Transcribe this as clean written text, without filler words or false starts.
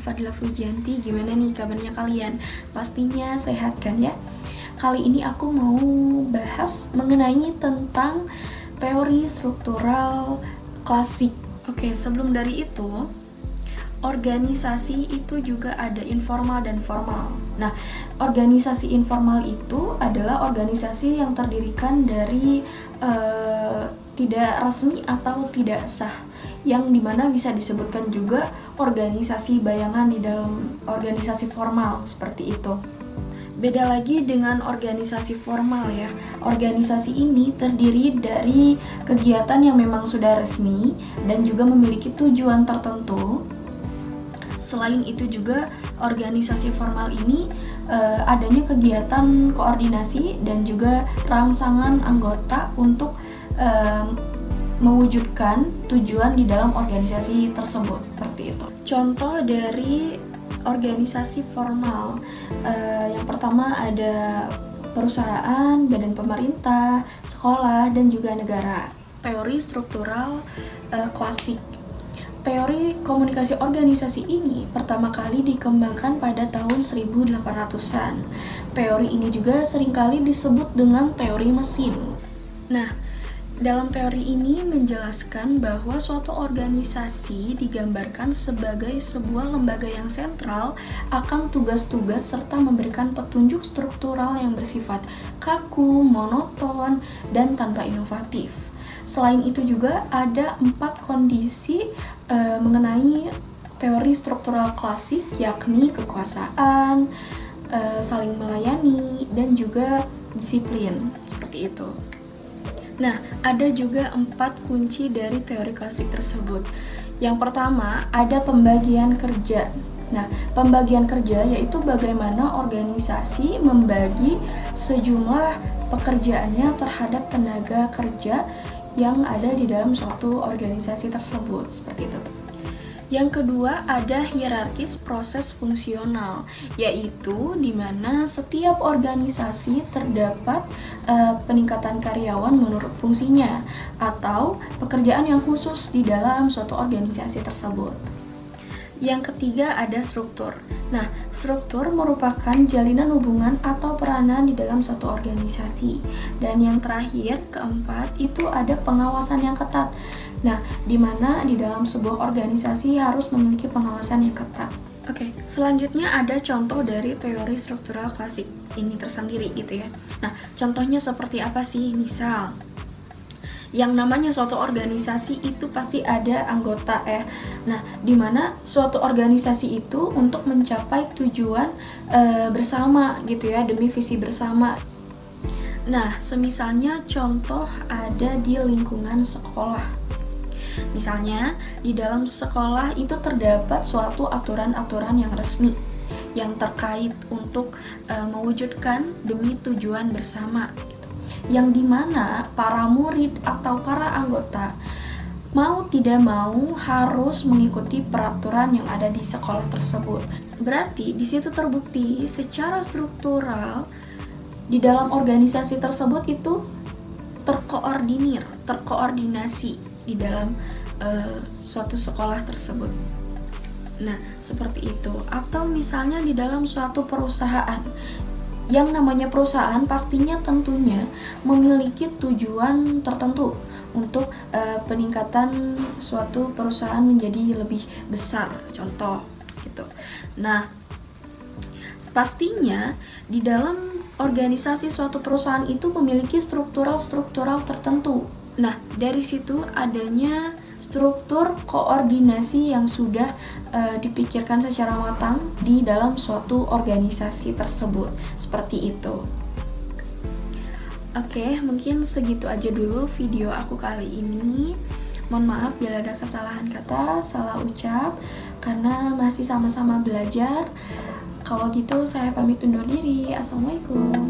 Fadila Fujianti. Gimana nih kabarnya kalian? Pastinya sehat kan ya? Kali ini aku mau bahas mengenai tentang teori struktural klasik. Oke, sebelum dari itu, organisasi itu juga ada informal dan formal. Nah, organisasi informal itu adalah organisasi yang terdirikan dari tidak resmi atau tidak sah, yang dimana bisa disebutkan juga organisasi bayangan di dalam organisasi formal, seperti itu. Beda lagi dengan organisasi formal ya. Organisasi ini terdiri dari kegiatan yang memang sudah resmi dan juga memiliki tujuan tertentu. Selain itu juga organisasi formal ini adanya kegiatan koordinasi dan juga rangsangan anggota untuk mewujudkan tujuan di dalam organisasi tersebut, seperti itu. Contoh dari organisasi formal, yang pertama ada perusahaan, badan pemerintah, sekolah, dan juga negara. Teori struktural klasik. Teori komunikasi organisasi ini pertama kali dikembangkan pada tahun 1800-an. Teori ini juga seringkali disebut dengan teori mesin. Nah, dalam teori ini menjelaskan bahwa suatu organisasi digambarkan sebagai sebuah lembaga yang sentral akan tugas-tugas serta memberikan petunjuk struktural yang bersifat kaku, monoton, dan tanpa inovatif. Selain itu juga ada 4 kondisi mengenai teori struktural klasik, yakni kekuasaan, saling melayani, dan juga disiplin, seperti itu. Nah, ada juga 4 kunci dari teori klasik tersebut. Yang pertama, ada pembagian kerja. Nah, pembagian kerja yaitu bagaimana organisasi membagi sejumlah pekerjaannya terhadap tenaga kerja yang ada di dalam suatu organisasi tersebut, seperti itu. Yang kedua, ada hierarkis proses fungsional, yaitu di mana setiap organisasi terdapat peningkatan karyawan menurut fungsinya atau pekerjaan yang khusus di dalam suatu organisasi tersebut. Yang ketiga, ada struktur. Nah, struktur merupakan jalinan hubungan atau peranan di dalam suatu organisasi. Dan yang terakhir, keempat, itu ada pengawasan yang ketat. Nah, di mana di dalam sebuah organisasi harus memiliki pengawasan yang ketat. Oke, selanjutnya ada contoh dari teori struktural klasik ini tersendiri gitu ya. Nah, contohnya seperti apa sih? Misal, yang namanya suatu organisasi itu pasti ada anggota ya. Nah, di mana suatu organisasi itu untuk mencapai tujuan bersama gitu ya, demi visi bersama. Nah, semisalnya contoh ada di lingkungan sekolah. Misalnya, di dalam sekolah itu terdapat suatu aturan-aturan yang resmi yang terkait untuk mewujudkan demi tujuan bersama gitu. Yang dimana para murid atau para anggota mau tidak mau harus mengikuti peraturan yang ada di sekolah tersebut. Berarti di situ terbukti secara struktural di dalam organisasi tersebut itu terkoordinasi di dalam suatu sekolah tersebut. Nah, seperti itu. Atau misalnya di dalam suatu perusahaan. Yang namanya perusahaan pastinya tentunya memiliki tujuan tertentu untuk peningkatan suatu perusahaan menjadi lebih besar, contoh gitu. Nah, pastinya di dalam organisasi suatu perusahaan itu memiliki struktural tertentu. Nah, dari situ adanya struktur koordinasi yang sudah dipikirkan secara matang di dalam suatu organisasi tersebut. Seperti itu. Oke, mungkin segitu aja dulu video aku kali ini. Mohon maaf bila ada kesalahan kata, salah ucap, karena masih sama-sama belajar. Kalau gitu saya pamit undur diri. Assalamualaikum.